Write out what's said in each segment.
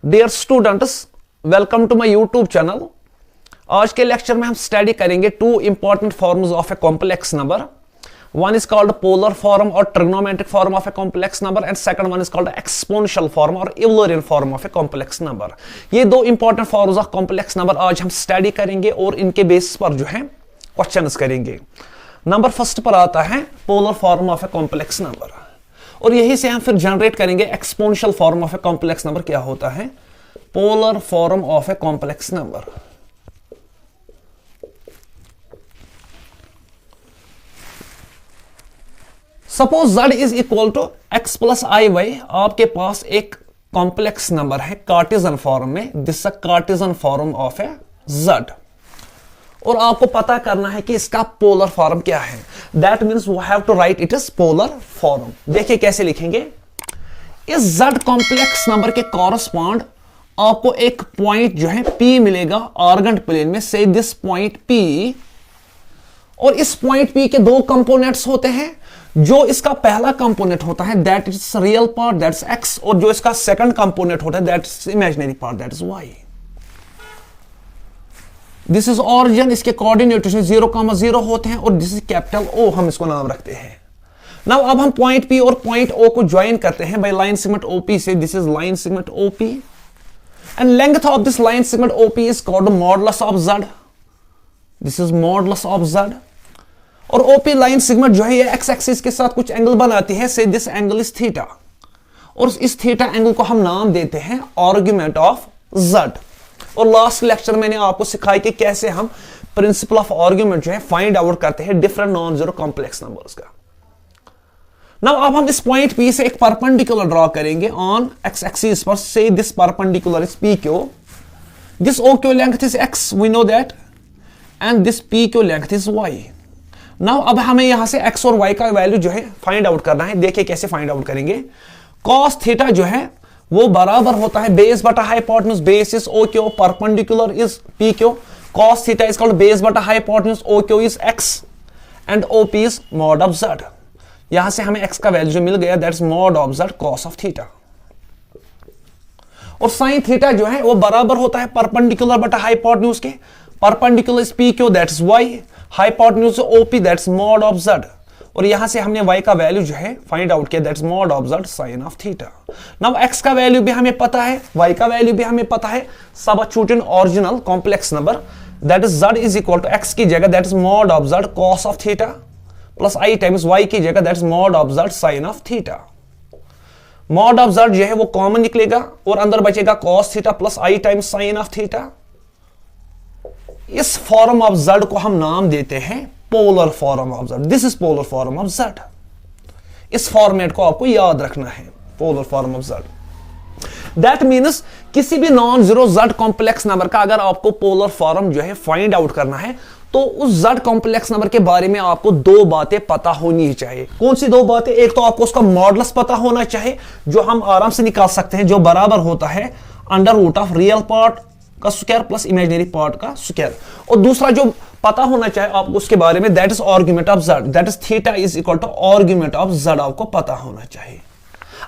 Dear students, welcome to my YouTube channel. आज के lecture में हम स्टडी करेंगे two important forms of a complex number. One is called polar form और trigonometric form of a complex number and second one is called exponential form और Eulerian form of a complex number. ये दो important forms of complex number आज हम study करेंगे और इनके basis पर जो है क्वेश्चंस करेंगे। नंबर फर्स्ट पर आता है polar form of a complex number और यही से हम फिर जनरेट करेंगे exponential form of a complex number. क्या होता है polar form of a complex number? Suppose z is equal to x plus i y. आपके पास एक कॉम्प्लेक्स नंबर है कार्टेशियन फॉर्म में, this Cartesian form of a z, और आपको पता करना है कि इसका पोलर फॉर्म क्या है। That means we have to write it is polar form. देखिए कैसे लिखेंगे। इस z कॉम्प्लेक्स नंबर के कॉरस्पॉन्ड आपको एक पॉइंट जो है P मिलेगा आर्गेंट प्लेन में, से दिस पॉइंट P, और इस पॉइंट P के दो कंपोनेंट्स होते हैं। जो इसका पहला कंपोनेंट होता है that is real part, that's x, और जो इसका सेकंड कंपोनेंट होता है that is imaginary part, that is y। This is origin, इसके कोऑर्डिनेट 0,0 होते हैं और दिस इज कैपिटल O, हम इसको नाम रखते हैं। नाउ अब हम पॉइंट P और पॉइंट O को ज्वाइन करते हैं बाय लाइन सेगमेंट OP से। This is line segment OP and length of this line segment OP is called modulus of Z। This is modulus of Z। और OP line segment जो है ये x axis के साथ कुछ angle बनाती है, से दिस एंगल इज थीटा, और इस थीटा एंगल को हम नाम देते हैं आर्गुमेंट ऑफ Z। और लास्ट लेक्चर मैंने आपको सिखाया कि कैसे हम प्रिंसिपल ऑफ आर्गुमेंट जो है फाइंड आउट करते हैं different non zero complex numbers का। नाउ अब हम इस पॉइंट P से एक परपेंडिकुलर ड्रॉ करेंगे ऑन एक्स एक्सिस पर, से this perpendicular is PQ, this OQ length is x, we know that, and this PQ length is y। Now अब हमें यहां से x और y का वैल्यू जो है फाइंड आउट करना है। देखिए कैसे फाइंड आउट करेंगे। cos थीटा जो है वो बराबर होता है बेस बटा hypotenuse, base is OQ, perpendicular is PQ, cos theta is called base बटा hypotenuse, OQ is x and OP is mod of Z। यहां से हमें x का वैल्यू जो मिल गया that's mod of Z cos of theta. और sin theta जो है वो बराबर होता है परपेंडिकुलर बटा हाइपोटेन्यूज के, perpendicular is PQ that's y, hypotenuse OP that's mod of Z, और यहां से हमने y का वैल्यू जो है फाइंड आउट किया that's mod of Z sin of theta. Now x का वैल्यू भी हमें पता है, y का वैल्यू भी हमें पता है, substituting original complex number that is Z is equal to x की जगह that is mod of Z cos of theta plus i times y की जगह that is mod of Z sin of theta. Mod of Z जो है वो common निकलेगा और अंदर बचेगा cos theta plus i times sin of theta. इस फॉर्म ऑफ Z को हम नाम देते हैं polar form of Z। This is polar form of Z। इस फॉर्मेट को आपको याद रखना है, polar form of Z। That means किसी भी non zero Z complex number का अगर आपको पोलर फॉर्म जो है फाइंड आउट करना है तो उस Z कॉम्प्लेक्स नंबर के बारे में आपको दो बातें पता होनी चाहिए। कौन सी दो बातें? एक तो आपको उसका मॉडुलस पता होना चाहिए जो हम आराम से निकाल सकते हैं, जो बराबर होता है under root of real part का स्क्वायर प्लस इमेजिनरी पार्ट का स्क्वायर। और दूसरा जो पता होना चाहिए आपको उसके बारे में that is argument of Z, that is theta is equal to argument of Z, आपको पता होना चाहिए।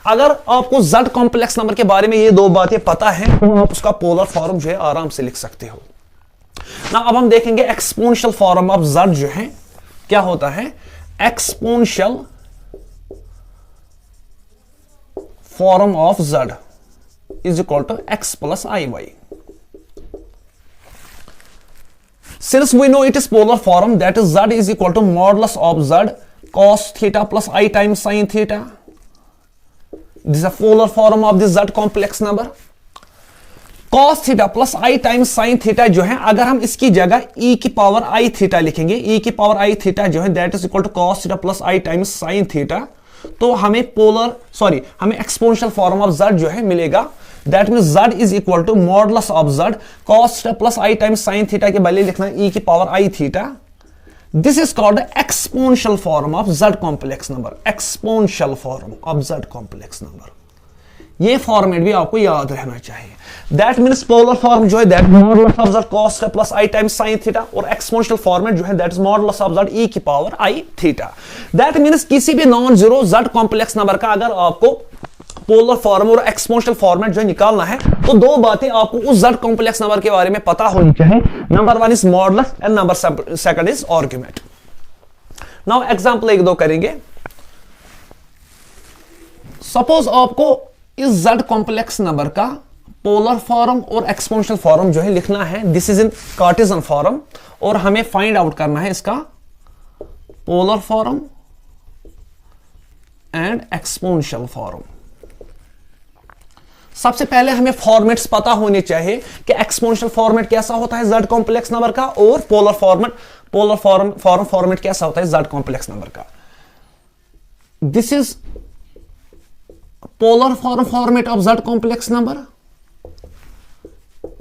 अगर आपको Z कॉम्प्लेक्स नंबर के बारे में ये दो बातें पता है तो आप उसका पोलर फॉर्म जो है आराम से लिख सकते हो ना। अब हम देखेंगे एक्सपोनेंशियल फॉर्म ऑफ Z जो है क्या होता है। Exponential form of Z is equal to x plus i y. Since we know it is polar form, that is Z is equal to modulus of Z cos theta plus I times sin theta. This is a polar form of this Z complex number. Cos theta plus I times sin theta जो है, अगर हम इसकी जगह e की power I theta लिखेंगे, e की power I theta जो है that is equal to cos theta plus I times sin theta, तो हमें हमें एक्सपोनेंशियल फॉर्म ऑफ Z जो है मिलेगा। That means Z is equal to modulus of Z cos theta plus I times sin theta के बदले लिखना e की power I theta. This is called exponential form of Z complex number. Exponential form of Z complex number. ये format भी आपको याद रहना चाहिए। That means polar form जो है that modulus of Z cos theta plus I times sin theta, और exponential format जो है that is modulus of Z e की power I theta. That means किसी भी non zero Z complex number का अगर आपको पोलर फॉर्म और एक्सपोनेंशियल फॉर्मेट जो निकालना है, तो दो बातें आपको उस z कॉम्प्लेक्स नंबर के बारे में पता होनी चाहिए. Number one is modulus and number second is argument. Now example एक दो करेंगे. सपोज आपको इस z कॉम्प्लेक्स नंबर का पोलर फॉर्म और एक्सपोनेंशियल फॉर्म जो है लिखना है. This is in Cartesian form और हमें फाइंड आउट करना है इसका polar form and exponential form. सबसे पहले हमें फॉर्मेट्स पता होने चाहिए कि एक्सपोनेंशियल फॉर्मेट कैसा होता है z कॉम्प्लेक्स नंबर का और पोलर फॉर्मेट कैसा होता है z कॉम्प्लेक्स नंबर का. This is polar format of z complex number.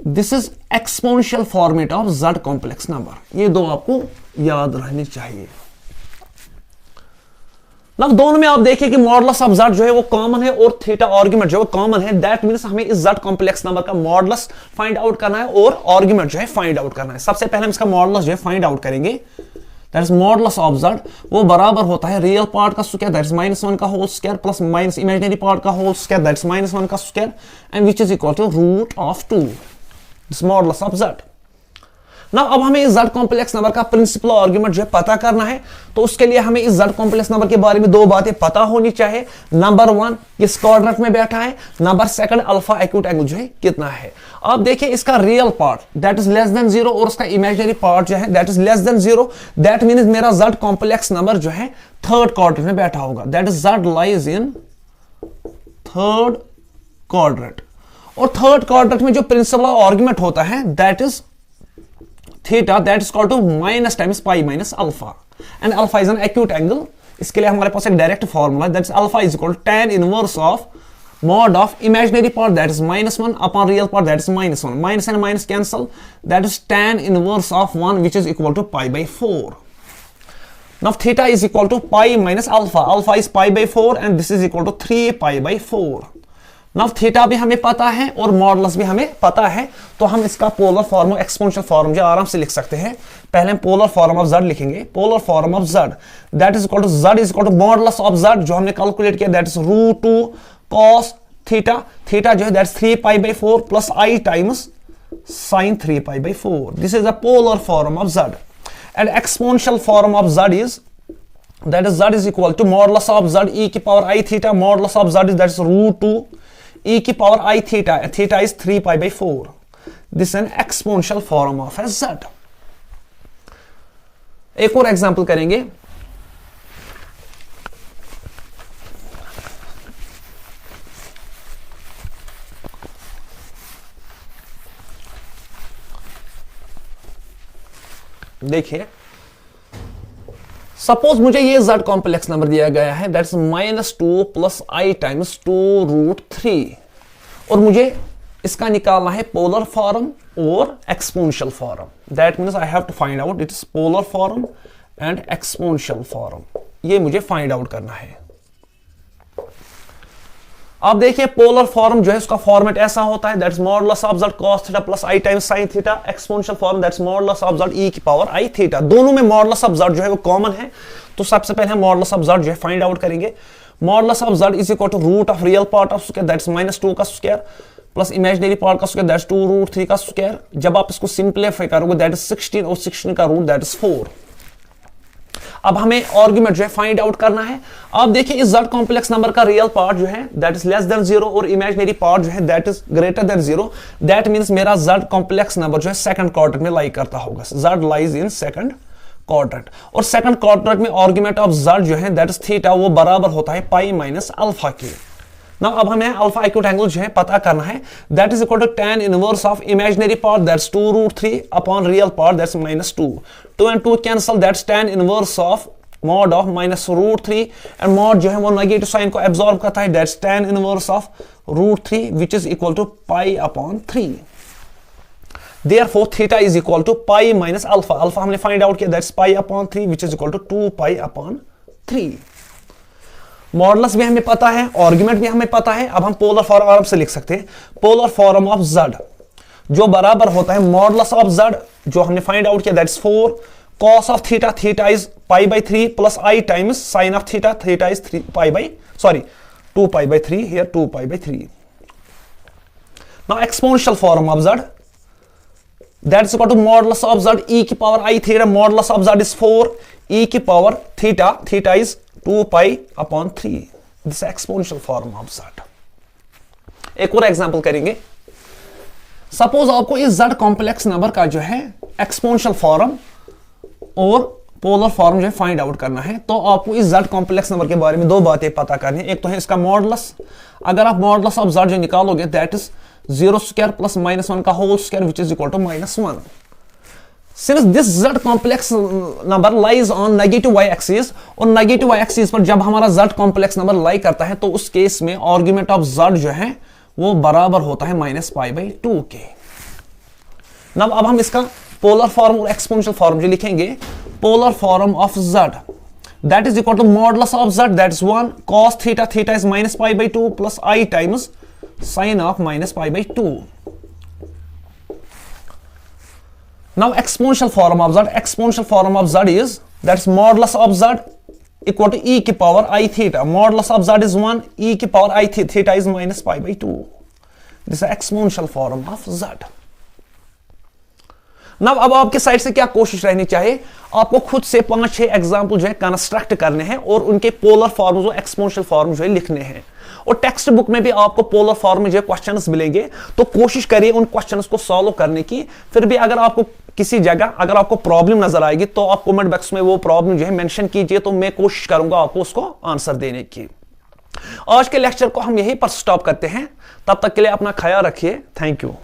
This is exponential format of z complex number. ये दो आपको याद रहनी चाहिए. अब दोनों में आप देखिए कि मॉडुलस ऑफ z जो है वो कॉमन है और थीटा आर्गुमेंट जो है वो कॉमन है. दैट मींस हमें इस z कॉम्प्लेक्स नंबर का मॉडुलस फाइंड आउट करना है और आर्गुमेंट जो है फाइंड आउट करना है. सबसे पहले हम इसका मॉडुलस जो है फाइंड आउट करेंगे. That is modulus of z वो बराबर होता है रियल पार्ट का स्क्वायर दैट इज -1 का whole square plus minus imaginary part का होल स्क्वायर दैट इज -1 का square and which is equal to √2. This modulus of z. Now अब हमें इस z कॉम्प्लेक्स नंबर का प्रिंसिपल आर्गुमेंट जो है पता करना है. तो उसके लिए हमें इस z कॉम्प्लेक्स नंबर के बारे में दो बातें पता होनी चाहिए. नंबर वन किस क्वाड्रेंट में बैठा है, number second alpha acute angle जो है कितना है. आप देखिए इसका real part that is less than 0 और उसका इमेजिनरी पार्ट जो है that is less than 0. That means मेरा z कॉम्प्लेक्स नंबर जो है थर्ड क्वाड्रेंट में बैठा होगा. That is z lies in third quadrant. और थर्ड क्वाड्रेंट में जो प्रिंसिपल आर्गुमेंट होता है that is theta that is called to minus times pi minus alpha and alpha is an acute angle. इसके लिए हमारे पास एक direct formula that is alpha is equal to tan inverse of mod of imaginary part that is -1 upon real part that is -1. Minus and minus cancel. That is tan inverse of 1 which is equal to pi by 4. Now theta is equal to pi minus alpha. Alpha is pi by 4 and this is equal to 3 pi by 4. Now theta भी हमें पता है और modulus भी हमें पता है. तो हम इसका पोलर फॉर्म और एक्सपोनेंशियल फॉर्म जो आराम से लिख सकते हैं. पहले हम पोलर फॉर्म ऑफ z लिखेंगे. Polar form of z that is equal to z is equal to modulus of z जो हमने कैलकुलेट किया that is √2 cos theta. Theta जो है that is 3 pi by 4 plus i times sin 3 pi by 4. This is a polar form of z. And exponential form of z is that is z is equal to modulus of z e की power i theta. Modulus of z is that is √2 e की power i theta. Theta is 3 pi by 4. This is an exponential form of z. एक और example करेंगे. देखिए suppose मुझे ये z complex number दिया गया है दैट्स -2 प्लस i टाइम्स 2√3 और मुझे इसका निकालना है पोलर फॉर्म और exponential form. That means I have to find out it is polar form and exponential form. ये मुझे फाइंड आउट करना है. आप देखिए पोलर फॉर्म जो है उसका फॉर्मेट ऐसा होता है that's modulus of z cos theta plus i times sin theta. Exponential form that's modulus of z e की पावर i थीटा. दोनों में मॉडुलस ऑफ z जो है वो कॉमन है. तो सबसे पहले हम मॉडुलस ऑफ z जो है फाइंड आउट करेंगे. Modulus of z is equal to root of real part of square that's -2 का स्क्वायर प्लस इमेजिनरी पार्ट का स्क्वायर दैट्स 2√3 का स्क्वायर. जब आप इसको सिंप्लीफाई करोगे दैट इज 16 और 16 का रूट दैट इज 4. अब हमें आर्गुमेंट जो है फाइंड आउट करना है. आप देखिए इस z कॉम्प्लेक्स नंबर का रियल पार्ट जो है दैट इज लेस देन 0 और इमेजिनरी पार्ट जो है that is greater than 0. That means मेरा z कॉम्प्लेक्स नंबर जो है सेकंड क्वाड्रेंट में लाई करता होगा. z lies in second quadrant और सेकंड क्वाड्रेंट में आर्गुमेंट ऑफ z जो है दैट इज थीटा वो बराबर होता है पाई माइनस अल्फा के. नाउ अब हमें अल्फा एक्यूट एंगल जो है पता करना है. That is equal to tan inverse of imaginary part that's 2√3 upon real part that's -2. 2 and 2 cancel that's tan inverse of mod of -√3 and mod जो है वो नेगेटिव साइन को एब्सॉर्ब करता है that's tan inverse of √3 which is equal to pi upon 3. Therefore theta is equal to pi minus alpha. Alpha हमने find out किया that's pi upon 3 which is equal to 2 pi upon 3. Modulus भी हमें पता है, argument भी हमें पता है. अब हम पोलर फॉर्म आराम से लिख सकते हैं. पोलर फॉर्म ऑफ z जो बराबर होता है मॉडुलस ऑफ z जो हमने फाइंड आउट किया that's 4 cos of theta. Theta is pi by 3 plus i times sin of theta. Theta is 3 pi by 2 2 pi by 3, here 2 pi by 3. Now exponential form of z, that is equal to modulus of z e की power I theta, modulus of z is 4, e की power theta is 2 pi upon 3. This is exponential form of z. एक और example करेंगे. Suppose आपको इस z complex number का जो है एक्सपोनेंशियल फॉर्म और पोलर फॉर्म जो है फाइंड आउट करना है. तो आपको इस z कॉम्प्लेक्स नंबर के बारे में दो बातें पता करनी है. एक तो है इसका मॉडुलस. अगर आप मॉडुलस ऑफ z जो निकालोगे दैट इज 0 स्क्वायर प्लस -1 का whole square which is equal to -1. Since this z complex number lies on negative y axis, और नेगेटिव y एक्सिस पर जब हमारा z कॉम्प्लेक्स नंबर लाई करता है तो उस केस में आर्गुमेंट ऑफ z जो है वो बराबर होता है -π/2 के. अब हम इसका पोलर फॉर्म और एक्सपोनेंशियल फॉर्म जो लिखेंगे, polar form of z that is equal to modulus of z that is 1 cos theta, theta is -π/2 plus I times sin of -π/2. Now exponential form of z is that's modulus of z equal to e की power I theta. Modulus of z is 1, e की power I theta is -π/2. This is exponential form of z. Now अब आपके side से क्या कोशिश रहनी चाहिए, आपको खुद से 5-6 एग्जाम्पल जो है कंस्ट्रक्ट करने हैं और उनके पोलर फॉर्म जो एक्सपोनेंशियल फॉर्म जो है लिखने हैं. और टेक्स्ट बुक में भी आपको पोलर फॉर्म में जो क्वेश्चंस मिलेंगे, तो कोशिश करिए उन क्वेश्चंस को सॉल्व करने की. फिर भी अगर आपको किसी जगह अगर आपको प्रॉब्लम नजर आएगी तो आप कमेंट बॉक्स में वो प्रॉब्लम जो है मेंशन कीजिए, तो मैं कोशिश करूंगा आपको उसको आंसर देने की. आज के लेक्चर को हम यहीं पर स्टॉप करते हैं. तब तक के लिए अपना ख्याल रखिए. Thank you.